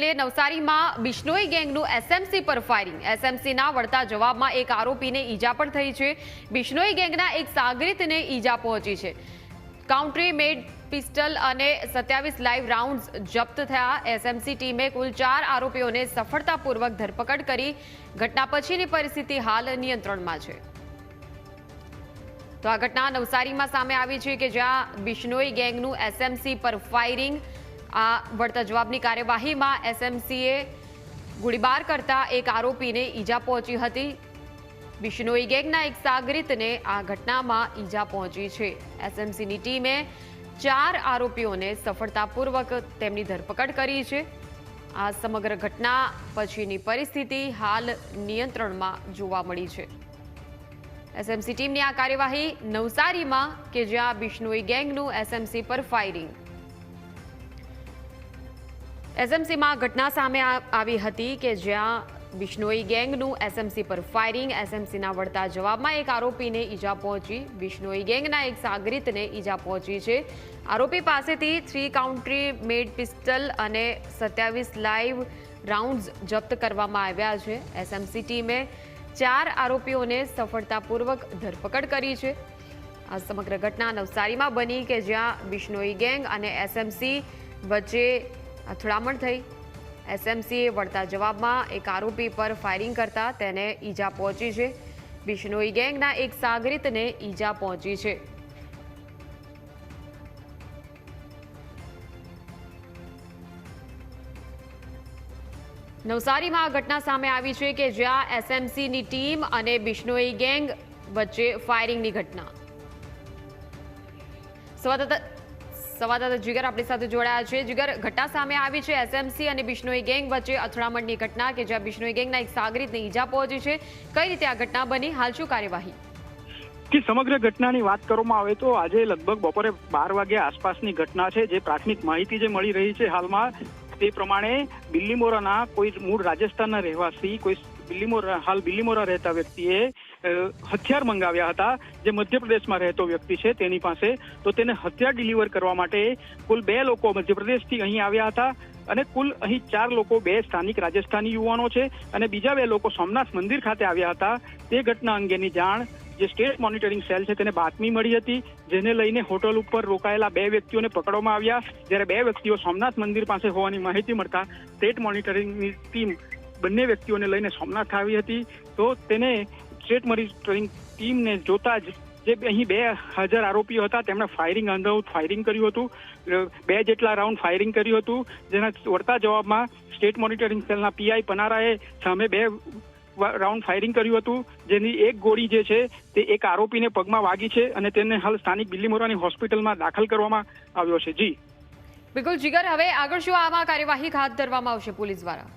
લઈને નવસારીમાં બિશ્નોઈ ગેંગનું એસએમસી પર ફાયરિંગ। એસએમસીના વળતા જવાબમાં એક આરોપીને ઈજા પણ થઈ છે। બિશ્નોઈ ગેંગના એક સાગરીતને ઈજા પહોંચી છે। કાઉન્ટ્રી મેડ પિસ્ટલ અને 27 લાઇવ રાઉન્ડ્સ જપ્ત થયા। એસએમસી ટીમે કુલ 4 આરોપીઓને સફળતાપૂર્વક ધરપકડ કરી। ઘટના પછીની પરિસ્થિતિ હાલ નિયંત્રણમાં છે। તો આ ઘટના નવસારીમાં સામે આવી છે કે જ્યાં બિશ્નોઈ ગેંગનું એસએમસી પર ફાયરિંગ। આ વળતા જવાબની કાર્યવાહીમાં એસએમસીએ ગોળીબાર કરતા એક આરોપીને ઈજા પહોંચી હતી। બિશ્નોઈ ગેંગના એક સાગરીતને આ ઘટનામાં ઈજા પહોંચી છે। એસએમસીની ટીમે 4 આરોપીઓને સફળતાપૂર્વક તેમની ધરપકડ કરી છે। આ સમગ્ર ઘટના પછીની પરિસ્થિતિ હાલ નિયંત્રણમાં જોવા મળી છે। એસએમસી ટીમની આ કાર્યવાહી નવસારીમાં કે જ્યાં બિશ્નોઈ ગેંગનું એસએમસી પર ફાયરિંગ। એસએમસીમાં ઘટના સામે આવી હતી કે જ્યાં બિશ્નોઈ ગેંગનું એસએમસી પર ફાયરિંગ। એસએમસીના વળતા જવાબમાં એક આરોપીને ઈજા પહોંચી। બિશ્નોઈ ગેંગના એક સાગરીતને ઈજા પહોંચી છે। આરોપી પાસેથી 3 કાઉન્ટ્રી મેડ પિસ્ટલ અને 27 લાઇવ રાઉન્ડ્સ જપ્ત કરવામાં આવ્યા છે। એસએમસી ટીમે 4 આરોપીઓને સફળતાપૂર્વક ધરપકડ કરી છે। આ સમગ્ર ઘટના નવસારીમાં બની કે જ્યાં બિશ્નોઈ ગેંગ અને એસએમસી વચ્ચે અથડામણ થઈ। એસએમસીએ વળતા જવાબમાં એક આરોપી પર ફાયરિંગ કરતા તેને ઈજા પહોંચી છે। બિશ્નોઈ ગેંગના એક સાગરીતને ઈજા પહોંચી છે। નવસારીમાં આ ઘટના સામે આવી છે કે જ્યાં એસએમસીની ટીમ અને બિશ્નોઈ ગેંગ વચ્ચે ફાયરિંગની ઘટના। સંવાદદાતા જીગર આપણી સાથે જોડાયા છે। જીગર, ઘટના સામે આવી છે એસએમસી અને બિશ્નોઈ ગેંગ વચ્ચે અથડામણની ઘટના કે જ્યાં બિશ્નોઈ ગેંગના એક સાગરીતને ઈજા પહોંચી છે। કઈ રીતે આ ઘટના બની, હાલ શું કાર્યવાહી? સમગ્ર ઘટનાની વાત કરવામાં આવે તો આજે લગભગ બપોરે 12 વાગ્યા આસપાસની ઘટના છે। જે પ્રાથમિક માહિતી જે મળી રહી છે હાલમાં તે પ્રમાણે બિલ્લીમોરાના કોઈ મૂળ રાજસ્થાનના રહેવાસી કોઈ બિલ્લીમોરા રહેતા વ્યક્તિએ હથિયાર મંગાવ્યા હતા, જે મધ્યપ્રદેશમાં રહેતો વ્યક્તિ છે તેની પાસે। તો તેને હથિયાર ડિલિવર કરવા માટે કુલ 2 લોકો મધ્યપ્રદેશથી અહીં આવ્યા હતા અને કુલ અહીં 4 લોકો, 2 સ્થાનિક રાજસ્થાની યુવાનો છે અને બીજા 2 લોકો સોમનાથ મંદિર ખાતે આવ્યા હતા। તે ઘટના અંગેની જાણ જે સ્ટેટ મોનિટરિંગ સેલ છે તેને બાતમી મળી હતી, જેને લઈને હોટલ ઉપર રોકાયેલા 2 વ્યક્તિઓને પકડવામાં આવ્યા। જ્યારે 2 વ્યક્તિઓ સોમનાથ મંદિર પાસે હોવાની માહિતી મળતા સ્ટેટ મોનિટરિંગની ટીમ બંને વ્યક્તિઓને લઈને સોમનાથ આવી હતી। તો તેને સ્ટેટ મોનિટરિંગ ટીમને જોતા જ જે અહીં 2 હાજર આરોપીઓ હતા તેમણે ફાયરિંગ અંધાધૂંધ ફાયરિંગ કર્યું હતું। 2 જેટલા રાઉન્ડ ફાયરિંગ કર્યું હતું, જેના વળતા જવાબમાં સ્ટેટ મોનિટરિંગ સેલના પીઆઈ પનારાએ સામે 2 રાઉન્ડ ફાયરિંગ કર્યું હતું, જેની એક ગોળી જે છે તે એક આરોપીને પગમાં વાગી છે અને તેને હાલ સ્થાનિક બિલ્લીમોરાની હોસ્પિટલમાં દાખલ કરવામાં આવ્યો છે। જી બિલકુલ જીગર, હવે આગળ શું આમાં કાર્યવાહી હાથ ધરવામાં આવશે પોલીસ દ્વારા?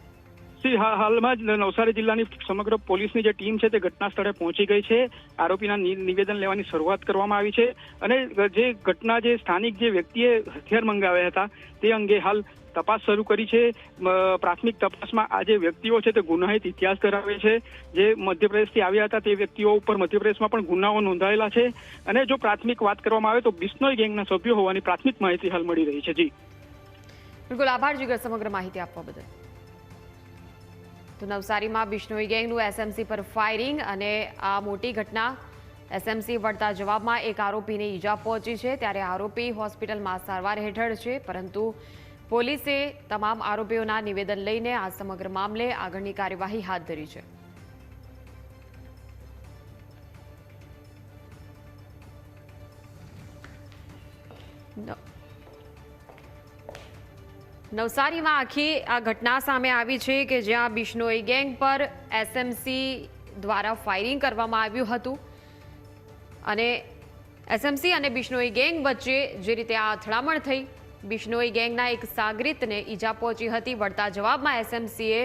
હાલમાં જ નવસારી જિલ્લાની સમગ્ર પોલીસની જે ટીમ છે તે ઘટના સ્થળે પહોંચી ગઈ છે। આરોપીના નિવેદન લેવાની શરૂઆત કરવામાં આવી છે અને જે ઘટના જે સ્થાનિક જે વ્યક્તિએ હથિયાર મંગાવ્યા હતા તે અંગે હાલ તપાસ શરૂ કરી છે। પ્રાથમિક તપાસમાં આ જે વ્યક્તિઓ છે તે ગુનાહિત ઇતિહાસ ધરાવે છે। જે મધ્યપ્રદેશથી આવ્યા હતા તે વ્યક્તિઓ ઉપર મધ્યપ્રદેશમાં પણ ગુનાઓ નોંધાયેલા છે અને જો પ્રાથમિક વાત કરવામાં આવે તો બિશ્નોઈ ગેંગના સભ્યો હોવાની પ્રાથમિક માહિતી હાલ મળી રહી છે। જી બિલકુલ, આભાર જીગર સમગ્ર માહિતી આપવા બદલ। તો નવસારીમાં બિશ્નોઈ ગેંગનું એસએમસી પર ફાયરિંગ અને આ મોટી ઘટના। એસએમસી વળતા જવાબમાં એક આરોપીને ઈજા પહોંચી છે, ત્યારે આરોપી હોસ્પિટલમાં સારવાર હેઠળ છે, પરંતુ પોલીસે તમામ આરોપીઓના નિવેદન લઈને આ સમગ્ર મામલે આગળની કાર્યવાહી હાથ ધરી છે। નવસારીમાં આખી આ ઘટના સામે આવી છે કે જ્યાં બિશ્નોઈ ગેંગ પર એસએમસી દ્વારા ફાયરિંગ કરવામાં આવ્યું હતું અને એસએમસી અને બિશ્નોઈ ગેંગ વચ્ચે જે રીતે આ અથડામણ થઈ, બિશ્નોઈ ગેંગના એક સાગરીતને ઈજા પહોંચી હતી। વળતા જવાબમાં એસએમસીએ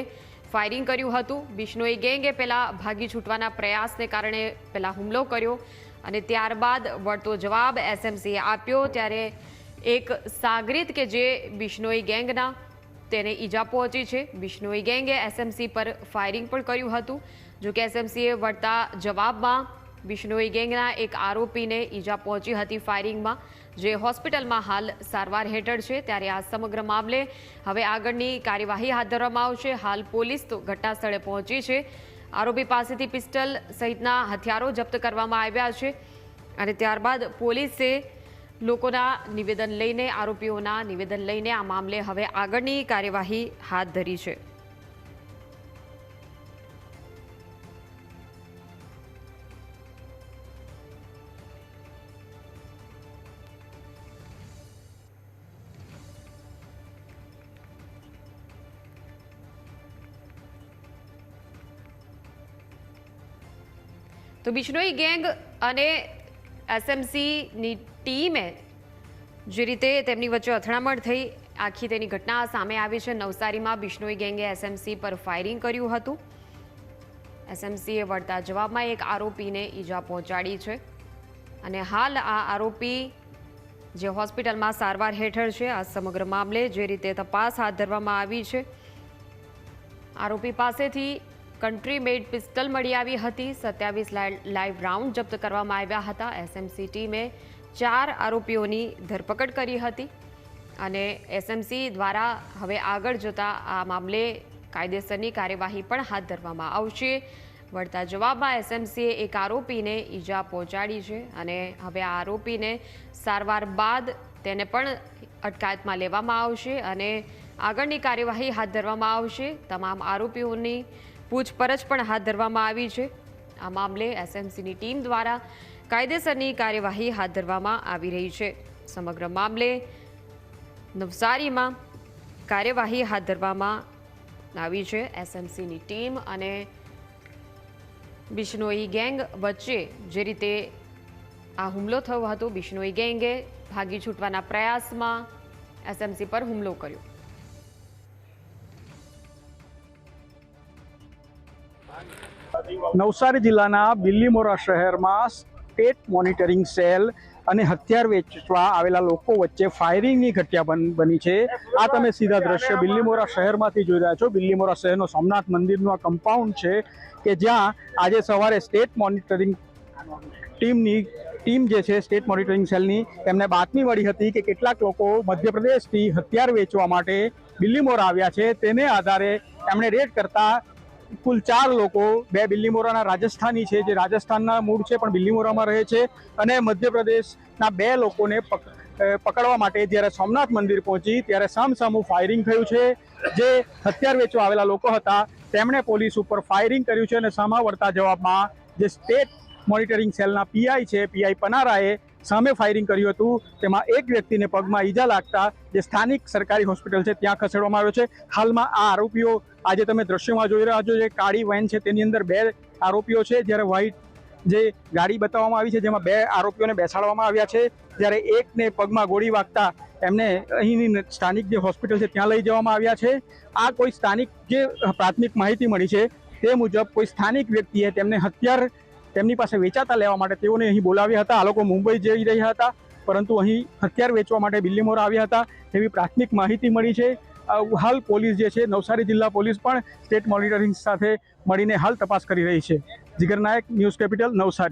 ફાયરિંગ કર્યું હતું। બિશ્નોઈ ગેંગે પહેલા ભાગી છૂટવાના પ્રયાસને કારણે પહેલા હુમલો કર્યો અને ત્યારબાદ વળતો જવાબ એસએમસીએ આપ્યો, ત્યારે એક સાગરીત કે જે બિશ્નોઈ ગેંગના તેને ઈજા પહોંચી છે। બિશ્નોઈ ગેંગે એસએમસી પર ફાયરિંગ પણ કર્યું હતું, જો કે એસએમસીએ વળતા જવાબમાં બિશ્નોઈ ગેંગના એક આરોપીને ઈજા પહોંચી હતી ફાયરિંગમાં, જે હોસ્પિટલમાં હાલ સારવાર હેઠળ છે। ત્યારે આ સમગ્ર મામલે હવે આગળની કાર્યવાહી હાથ ધરવામાં આવશે। હાલ પોલીસ તો ઘટના સ્થળે પહોંચી છે। આરોપી પાસેથી પિસ્ટલ સહિતના હથિયારો જપ્ત કરવામાં આવ્યા છે અને ત્યારબાદ પોલીસે લોકોના નિવેદન લઈને, આરોપીઓના નિવેદન લઈને આ મામલે હવે આગળની કાર્યવાહી હાથ ધરી છે। તો બિશ્નોઈ ગેંગ અને એસએમસીની ટીમે જે રીતે તેમની વચ્ચે અથડામણ થઈ, આખી તેની ઘટના સામે આવી છે। નવસારીમાં બિશ્નોઈ ગેંગે એસએમસી પર ફાયરિંગ કર્યું હતું। એસએમસીએ વળતા જવાબમાં એક આરોપીને ઈજા પહોંચાડી છે અને હાલ આ આરોપી જે હોસ્પિટલમાં સારવાર હેઠળ છે। આ સમગ્ર મામલે જે રીતે તપાસ હાથ ધરવામાં આવી છે, આરોપી પાસેથી કન્ટ્રી મેડ પિસ્ટલ મળી આવી હતી। 27 લાઈવ રાઉન્ડ જપ્ત કરવામાં આવ્યા હતા। એસએમસી ટીમે 4 આરોપીઓની ધરપકડ કરી હતી અને એસએમસી દ્વારા હવે આગળ જતા આ મામલે કાયદેસરની કાર્યવાહી પણ હાથ ધરવામાં આવશે। વળતા જવાબમાં એસએમસીએ એક આરોપીને ઈજા પહોંચાડી છે અને હવે આ આરોપીને સારવાર બાદ તેને પણ અટકાયતમાં લેવામાં આવશે અને આગળની કાર્યવાહી હાથ ધરવામાં આવશે। તમામ આરોપીઓની પૂછપરછ પણ હાથ ધરવામાં આવી છે। આ મામલે એસએમસીની ટીમ દ્વારા કાયદેસરની કાર્યવાહી હાથ ધરવામાં આવી રહી છે। સમગ્ર મામલે નવસારીમાં કાર્યવાહી હાથ ધરવામાં આવી છે। એસએમસીની ટીમ અને બિશ્નોઈ ગેંગ વચ્ચે જે રીતે આ હુમલો થયો હતો, બિશ્નોઈ ગેંગે ભાગી છૂટવાના પ્રયાસમાં એસએમસી પર હુમલો કર્યો। નવસારી જિલ્લાના બિલ્લીમોરા શહેરમાં સ્ટેટ મોનિટરિંગ સેલ અને હથિયાર વેચવા આવેલા લોકો વચ્ચે ફાયરિંગની ઘટના બની છે। આ તમે સીધા દ્રશ્ય બિલ્લીમોરા શહેરમાંથી જોઈ રહ્યા છો। બિલ્લીમોરા શહેરનો સોમનાથ મંદિરનું આ કમ્પાઉન્ડ છે કે જ્યાં આજે સવારે સ્ટેટ મોનિટરિંગ ટીમ જે છે, સ્ટેટ મોનિટરિંગ સેલની, એમને બાતમી મળી હતી કે કેટલાક લોકો મધ્યપ્રદેશથી હથિયાર વેચવા માટે બિલ્લીમોરા આવ્યા છે। તેને આધારે એમણે રેડ કરતા કુલ 4 લોકો, 2 બિલ્લીમોરાના રાજસ્થાની છે, જે રાજસ્થાનના મૂળ છે પણ બિલ્લીમોરામાં રહે છે, અને મધ્યપ્રદેશના 2 લોકોને પકડવા માટે જ્યારે સોમનાથ મંદિર પહોંચી ત્યારે સામસામું ફાયરિંગ થયું છે। જે હથિયાર વેચવા આવેલા લોકો હતા તેમણે પોલીસ ઉપર ફાયરિંગ કર્યું છે અને સામા વળતા જવાબમાં જે સ્ટેટ મોનિટરિંગ સેલના પીઆઈ છે, પીઆઈ પનારાએ સામે ફાયરિંગ કર્યું હતું। તેમાં એક વ્યક્તિને પગમાં ઈજા લાગતા જે સ્થાનિક સરકારી હોસ્પિટલ છે ત્યાં ખસેડવામાં આવ્યો છે। હાલમાં આ આરોપીઓ આજે તમે દ્રશ્યમાં જોઈ રહ્યા છો, જે કાળી વેન છે તેની અંદર 2 આરોપીઓ છે, જ્યારે વ્હાઇટ જે ગાડી બતાવવામાં આવી છે જેમાં 2 આરોપીઓને બેસાડવામાં આવ્યા છે। જ્યારે એકને પગમાં ગોળી વાગતા એમને અહીંની સ્થાનિક જે હોસ્પિટલ છે ત્યાં લઈ જવામાં આવ્યા છે। આ કોઈ સ્થાનિક જે પ્રાથમિક માહિતી મળી છે તે મુજબ કોઈ સ્થાનિક વ્યક્તિએ તેમને હથિયાર તેમની પાસે વેચાતા લેવા માટે તેઓને અહીં બોલાવ્યા હતા। આ લોકો મુંબઈ જઈ રહ્યા હતા પરંતુ અહીં હથિયાર વેચવા માટે બિલ્લીમોરા આવ્યા હતા એવી પ્રાથમિક માહિતી મળી છે। હાલ પોલીસ જે છે, નવસારી જિલ્લા પોલીસ પણ સ્ટેટ મોનિટરિંગ સાથે મળીને હાલ તપાસ કરી રહી છે। જીગર નાયક, ન્યૂઝ કેપિટલ, નવસારી।